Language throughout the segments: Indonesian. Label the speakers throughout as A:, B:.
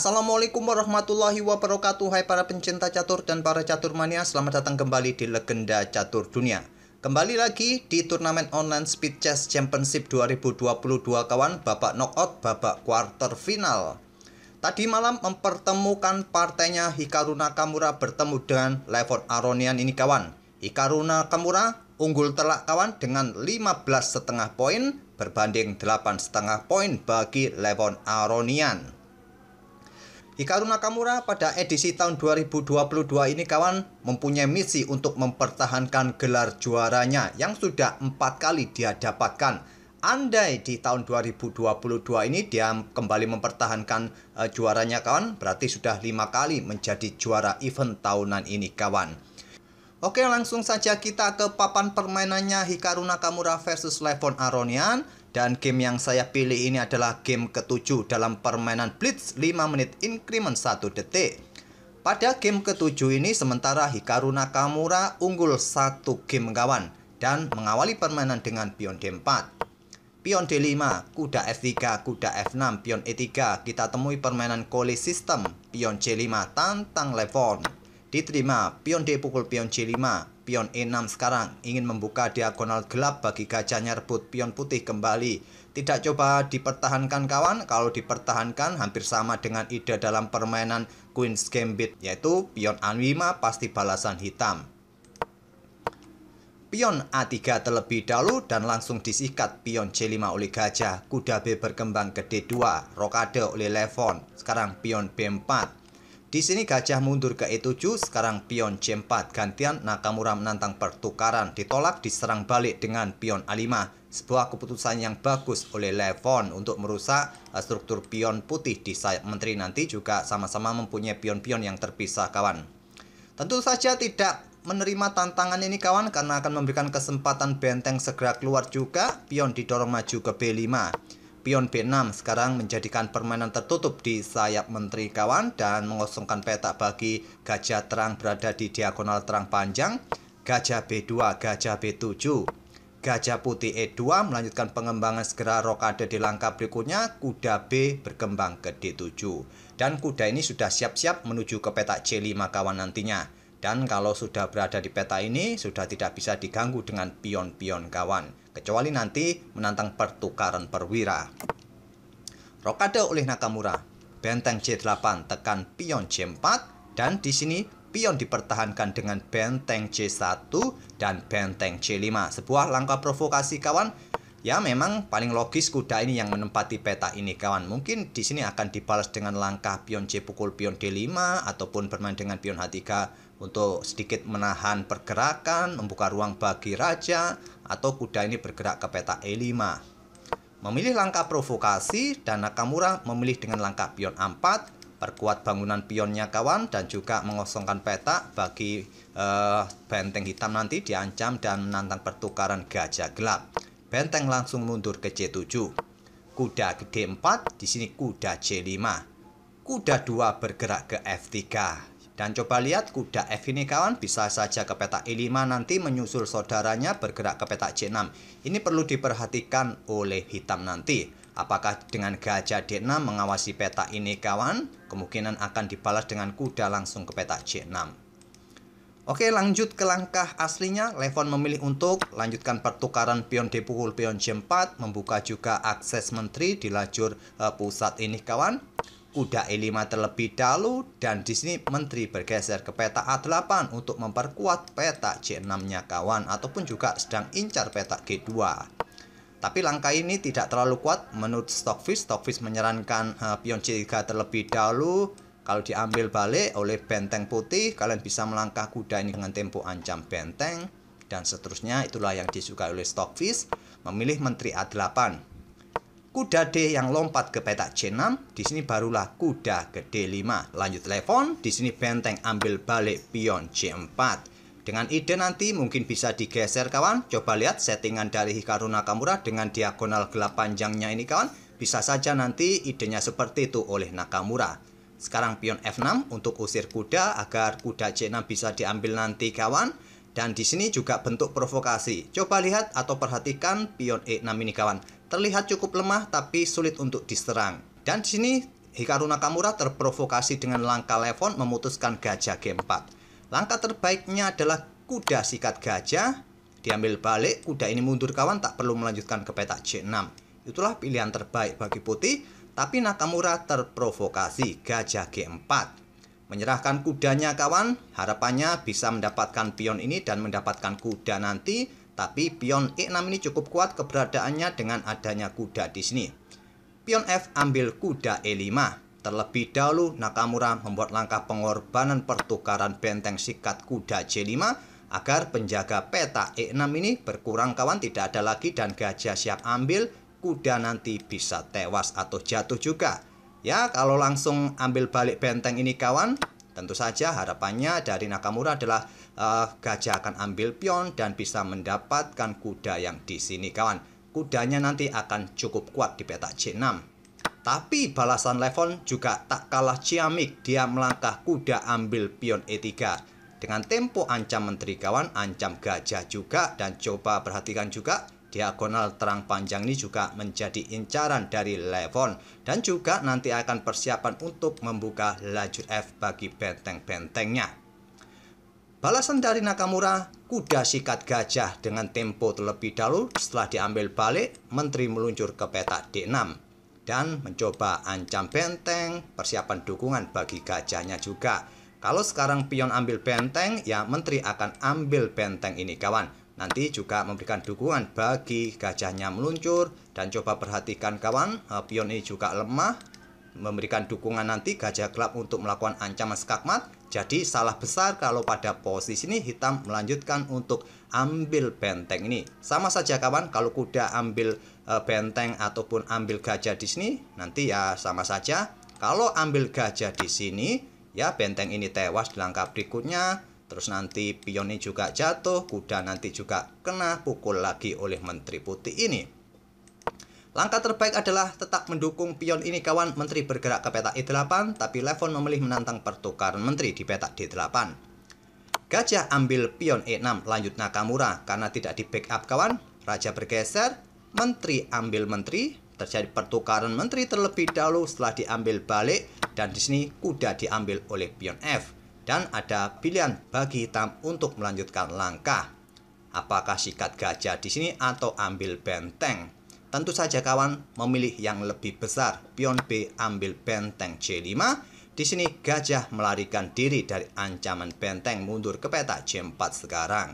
A: Assalamualaikum warahmatullahi wabarakatuh. Hai para pencinta catur dan para catur mania, selamat datang kembali di Legenda Catur Dunia. Kembali lagi di turnamen online Speed Chess Championship 2022 kawan, babak knockout, babak quarter final. Tadi malam mempertemukan partainya Hikaru Nakamura bertemu dengan Levon Aronian ini kawan. Hikaru Nakamura unggul telak kawan dengan 15,5 poin berbanding 8,5 poin bagi Levon Aronian. Hikaru Nakamura pada edisi tahun 2022 ini kawan mempunyai misi untuk mempertahankan gelar juaranya yang sudah 4 kali dia dapatkan. Andai di tahun 2022 ini dia kembali mempertahankan juaranya kawan, berarti sudah 5 kali menjadi juara event tahunan ini kawan. Oke, langsung saja kita ke papan permainannya Hikaru Nakamura versus Levon Aronian. Dan game yang saya pilih ini adalah game ke-7 dalam permainan Blitz 5 menit increment 1 detik. Pada game ke-7 ini sementara Hikaru Nakamura unggul 1 game kawan dan mengawali permainan dengan pion D4. Pion D5, kuda F3, kuda F6, pion E3. Kita temui permainan Cole System, pion C5 tantang Levon. Diterima, pion D pukul pion C5. Pion E6 sekarang ingin membuka diagonal gelap bagi gajahnya rebut pion putih kembali. Tidak coba dipertahankan kawan. Kalau dipertahankan hampir sama dengan ide dalam permainan Queen's Gambit, yaitu pion A5 pasti balasan hitam. Pion A3 terlebih dahulu dan langsung disikat pion C5 oleh gajah. Kuda B berkembang ke D2, rokade oleh Levon. Sekarang pion B4. Di sini gajah mundur ke E7, sekarang pion C4, gantian Nakamura menantang pertukaran, ditolak diserang balik dengan pion A5. Sebuah keputusan yang bagus oleh Levon untuk merusak struktur pion putih di sayap menteri, nanti juga sama-sama mempunyai pion-pion yang terpisah kawan. Tentu saja tidak menerima tantangan ini kawan karena akan memberikan kesempatan benteng segera keluar juga, pion didorong maju ke B5. Pion B6 sekarang menjadikan permainan tertutup di sayap menteri kawan dan mengosongkan petak bagi gajah terang berada di diagonal terang panjang. Gajah B2, gajah B7. Gajah putih E2 melanjutkan pengembangan segera rokade di langkah berikutnya. Kuda B berkembang ke D7. Dan kuda ini sudah siap-siap menuju ke petak C5 kawan nantinya. Dan kalau sudah berada di peta ini, sudah tidak bisa diganggu dengan pion-pion kawan. Kecuali nanti menantang pertukaran perwira. Rokade oleh Nakamura. Benteng C8 tekan pion C4. Dan di sini pion dipertahankan dengan benteng C1 dan benteng C5. Sebuah langkah provokasi kawan. Ya memang paling logis kuda ini yang menempati peta ini kawan. Mungkin di sini akan dibalas dengan langkah pion C pukul pion D5 ataupun bermain dengan pion H3 untuk sedikit menahan pergerakan, membuka ruang bagi raja, atau kuda ini bergerak ke peta E5. Memilih langkah provokasi dan Nakamura memilih dengan langkah pion A4, perkuat bangunan pionnya kawan dan juga mengosongkan peta bagi benteng hitam nanti diancam dan menantang pertukaran gajah gelap. Benteng langsung mundur ke C7. Kuda ke D4, di sini kuda C5. Kuda 2 bergerak ke F3. Dan coba lihat kuda F ini kawan bisa saja ke peta E5 nanti menyusul saudaranya bergerak ke peta C6. Ini perlu diperhatikan oleh hitam nanti. Apakah dengan gajah D6 mengawasi peta ini kawan? Kemungkinan akan dibalas dengan kuda langsung ke peta C6. Oke, lanjut ke langkah aslinya. Levon memilih untuk lanjutkan pertukaran pion D pukul pion C4, membuka juga akses menteri di lajur pusat ini kawan. Kuda E5 terlebih dahulu dan di sini menteri bergeser ke peta A8 untuk memperkuat peta C6-nya kawan ataupun juga sedang incar peta G2. Tapi langkah ini tidak terlalu kuat menurut Stockfish. Stockfish menyarankan pion C3 terlebih dahulu. Kalau diambil balik oleh benteng putih, kalian bisa melangkah kuda ini dengan tempo ancam benteng dan seterusnya. Itulah yang disukai oleh Stockfish. Memilih menteri A8. Kuda D yang lompat ke peta C6, di sini barulah kuda ke D5. Lanjut Levon, di sini benteng ambil balik pion C4. Dengan ide nanti mungkin bisa digeser kawan. Coba lihat settingan dari Hikaru Nakamura dengan diagonal gelap panjangnya ini kawan. Bisa saja nanti idenya seperti itu oleh Nakamura. Sekarang pion F6 untuk usir kuda agar kuda C6 bisa diambil nanti kawan. Dan di sini juga bentuk provokasi. Coba lihat atau perhatikan pion E6 ini kawan. Terlihat cukup lemah tapi sulit untuk diserang. Dan di sini Hikaru Nakamura terprovokasi dengan langkah Levon memutuskan gajah G4. Langkah terbaiknya adalah kuda sikat gajah. Diambil balik, kuda ini mundur kawan, tak perlu melanjutkan ke petak C6. Itulah pilihan terbaik bagi putih, tapi Nakamura terprovokasi gajah G4. Menyerahkan kudanya kawan, harapannya bisa mendapatkan pion ini dan mendapatkan kuda nanti. Tapi pion E6 ini cukup kuat keberadaannya dengan adanya kuda di sini. Pion F ambil kuda E5. Terlebih dahulu Nakamura membuat langkah pengorbanan pertukaran benteng sikat kuda C5 agar penjaga peta E6 ini berkurang kawan, tidak ada lagi dan gajah siap ambil, kuda nanti bisa tewas atau jatuh juga. Ya, kalau langsung ambil balik benteng ini kawan, tentu saja harapannya dari Nakamura adalah gajah akan ambil pion dan bisa mendapatkan kuda yang di sini kawan. Kudanya nanti akan cukup kuat di peta C6. Tapi balasan Levon juga tak kalah ciamik, dia melangkah kuda ambil pion E3. Dengan tempo ancam menteri kawan, ancam gajah juga, dan coba perhatikan juga diagonal terang panjang ini juga menjadi incaran dari Levon. Dan juga nanti akan persiapan untuk membuka lajur F bagi benteng-bentengnya. Balasan dari Nakamura, kuda sikat gajah dengan tempo terlebih dahulu. Setelah diambil balik, menteri meluncur ke petak D6. Dan mencoba ancam benteng, persiapan dukungan bagi gajahnya juga. Kalau sekarang pion ambil benteng, ya menteri akan ambil benteng ini kawan. Nanti juga memberikan dukungan bagi gajahnya meluncur. Dan coba perhatikan kawan, pion ini juga lemah. Memberikan dukungan nanti gajah gelap untuk melakukan ancaman skakmat. Jadi salah besar kalau pada posisi ini hitam melanjutkan untuk ambil benteng ini. Sama saja kawan, kalau kuda ambil benteng ataupun ambil gajah di sini, nanti ya sama saja. Kalau ambil gajah di sini, ya benteng ini tewas di langkah berikutnya. Terus nanti pion ini juga jatuh, kuda nanti juga kena pukul lagi oleh menteri putih ini. Langkah terbaik adalah tetap mendukung pion ini kawan. Menteri bergerak ke petak E8, tapi Levon memilih menantang pertukaran menteri di petak D8. Gajah ambil pion E6, lanjut Nakamura karena tidak di backup kawan. Raja bergeser, menteri ambil menteri. Terjadi pertukaran menteri terlebih dahulu setelah diambil balik, dan di sini kuda diambil oleh pion F. Dan ada pilihan bagi hitam untuk melanjutkan langkah. Apakah sikat gajah di sini atau ambil benteng? Tentu saja kawan memilih yang lebih besar. Pion B ambil benteng C5. Di sini gajah melarikan diri dari ancaman benteng, mundur ke petak C4 sekarang.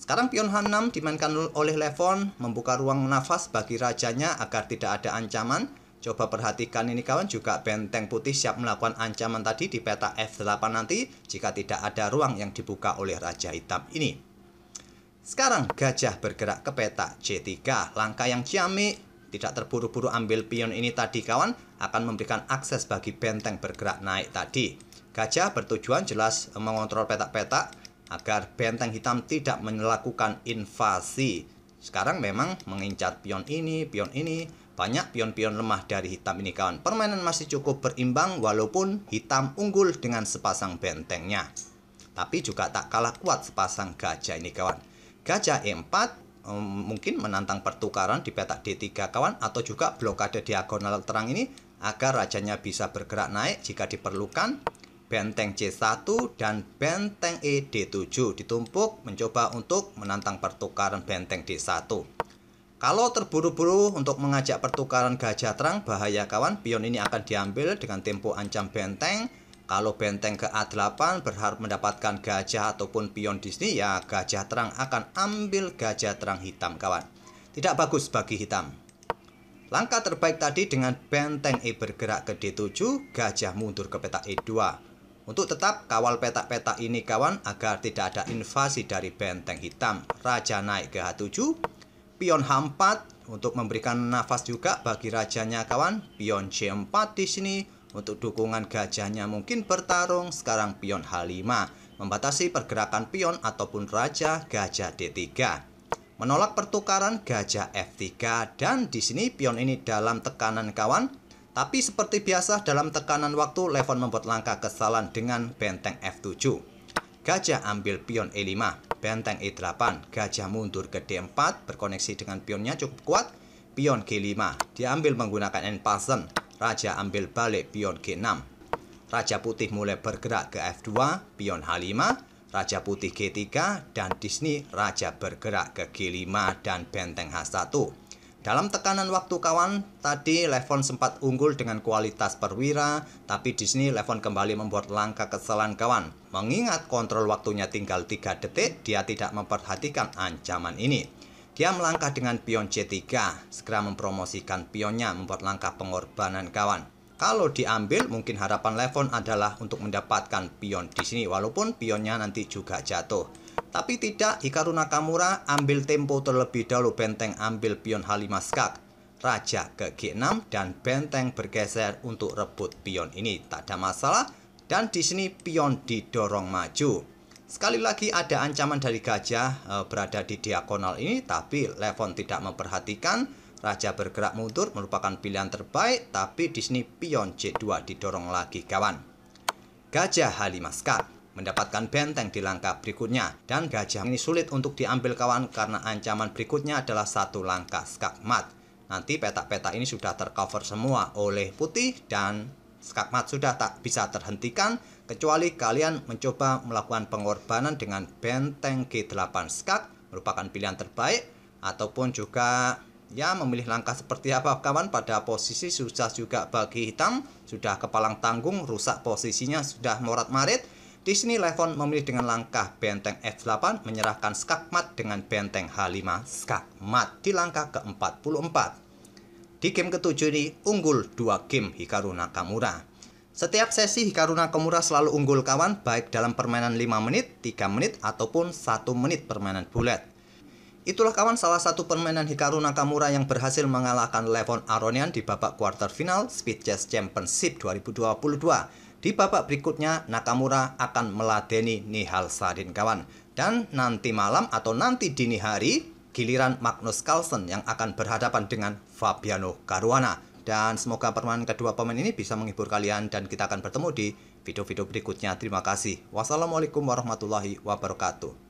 A: Sekarang pion H6 dimainkan oleh Levon, membuka ruang nafas bagi rajanya agar tidak ada ancaman. Coba perhatikan ini kawan, juga benteng putih siap melakukan ancaman tadi di petak F8 nanti jika tidak ada ruang yang dibuka oleh raja hitam ini. Sekarang gajah bergerak ke petak C3. Langkah yang ciamik, tidak terburu-buru ambil pion ini tadi kawan, akan memberikan akses bagi benteng bergerak naik tadi. Gajah bertujuan jelas mengontrol petak-petak agar benteng hitam tidak melakukan invasi. Sekarang memang mengincar pion ini, banyak pion-pion lemah dari hitam ini kawan. Permainan masih cukup berimbang walaupun hitam unggul dengan sepasang bentengnya. Tapi juga tak kalah kuat sepasang gajah ini kawan. Gajah E4 mungkin menantang pertukaran di petak D3 kawan, atau juga blokade diagonal terang ini agar rajanya bisa bergerak naik jika diperlukan. Benteng C1 dan benteng E D7 ditumpuk mencoba untuk menantang pertukaran benteng D1. Kalau terburu-buru untuk mengajak pertukaran gajah terang, bahaya kawan. Pion ini akan diambil dengan tempo ancam benteng. Kalau benteng ke A8 berharap mendapatkan gajah ataupun pion di sini, ya gajah terang akan ambil gajah terang hitam kawan. Tidak bagus bagi hitam. Langkah terbaik tadi dengan benteng E bergerak ke D7, gajah mundur ke petak E2. Untuk tetap kawal petak-petak ini kawan agar tidak ada invasi dari benteng hitam. Raja naik ke H7, pion H4 untuk memberikan nafas juga bagi rajanya kawan. Pion C4 di sini. Untuk dukungan gajahnya mungkin bertarung. Sekarang pion H5 membatasi pergerakan pion ataupun raja. Gajah D3 menolak pertukaran gajah F3, dan di sini pion ini dalam tekanan kawan. Tapi seperti biasa dalam tekanan waktu, Levon membuat langkah kesalahan dengan benteng F7. Gajah ambil pion E5, benteng E8, gajah mundur ke D4, berkoneksi dengan pionnya cukup kuat. Pion G5 diambil menggunakan N-Pasen. Raja ambil balik pion G6. Raja putih mulai bergerak ke F2, pion H5, Raja putih G3, dan di sini Raja bergerak ke G5 dan benteng H1. Dalam tekanan waktu kawan, tadi Levon sempat unggul dengan kualitas perwira, tapi di sini Levon kembali membuat langkah kesalahan kawan. Mengingat kontrol waktunya tinggal 3 detik, dia tidak memperhatikan ancaman ini. Dia melangkah dengan pion C3, segera mempromosikan pionnya, membuat langkah pengorbanan kawan. Kalau diambil, mungkin harapan Levon adalah untuk mendapatkan pion di sini, walaupun pionnya nanti juga jatuh. Tapi tidak, Hikaru Nakamura ambil tempo terlebih dahulu, benteng ambil pion H5 skak, Raja ke G6 dan benteng bergeser untuk rebut pion ini. Tak ada masalah, dan di sini pion didorong maju. Sekali lagi ada ancaman dari gajah berada di diagonal ini, tapi Levon tidak memperhatikan. Raja bergerak mundur merupakan pilihan terbaik, tapi di sini pion C2 didorong lagi kawan. Gajah H5 skak mendapatkan benteng di langkah berikutnya, dan gajah ini sulit untuk diambil kawan karena ancaman berikutnya adalah satu langkah skak mat. Nanti petak-petak ini sudah tercover semua oleh putih dan skak mat sudah tak bisa terhentikan kecuali kalian mencoba melakukan pengorbanan dengan benteng G8 skak, merupakan pilihan terbaik, ataupun juga ya memilih langkah seperti apa kawan. Pada posisi susah juga bagi hitam, sudah kepalang tanggung, rusak posisinya, sudah morat-marit. Di sini Levon memilih dengan langkah benteng F8 menyerahkan skak mat dengan benteng H5 skak mat di langkah ke-44. Di game ke-7 ini unggul 2 game Hikaru Nakamura. Setiap sesi Hikaru Nakamura selalu unggul kawan, baik dalam permainan 5 menit, 3 menit, ataupun 1 menit permainan bulat. Itulah kawan salah satu permainan Hikaru Nakamura yang berhasil mengalahkan Levon Aronian di babak quarter final Speed Chess Championship 2022. Di babak berikutnya Nakamura akan meladeni Nihal Sarin kawan. Dan nanti malam atau nanti dini hari giliran Magnus Carlsen yang akan berhadapan dengan Fabiano Caruana. Dan semoga permainan kedua pemain ini bisa menghibur kalian, dan kita akan bertemu di video-video berikutnya. Terima kasih. Wassalamualaikum warahmatullahi wabarakatuh.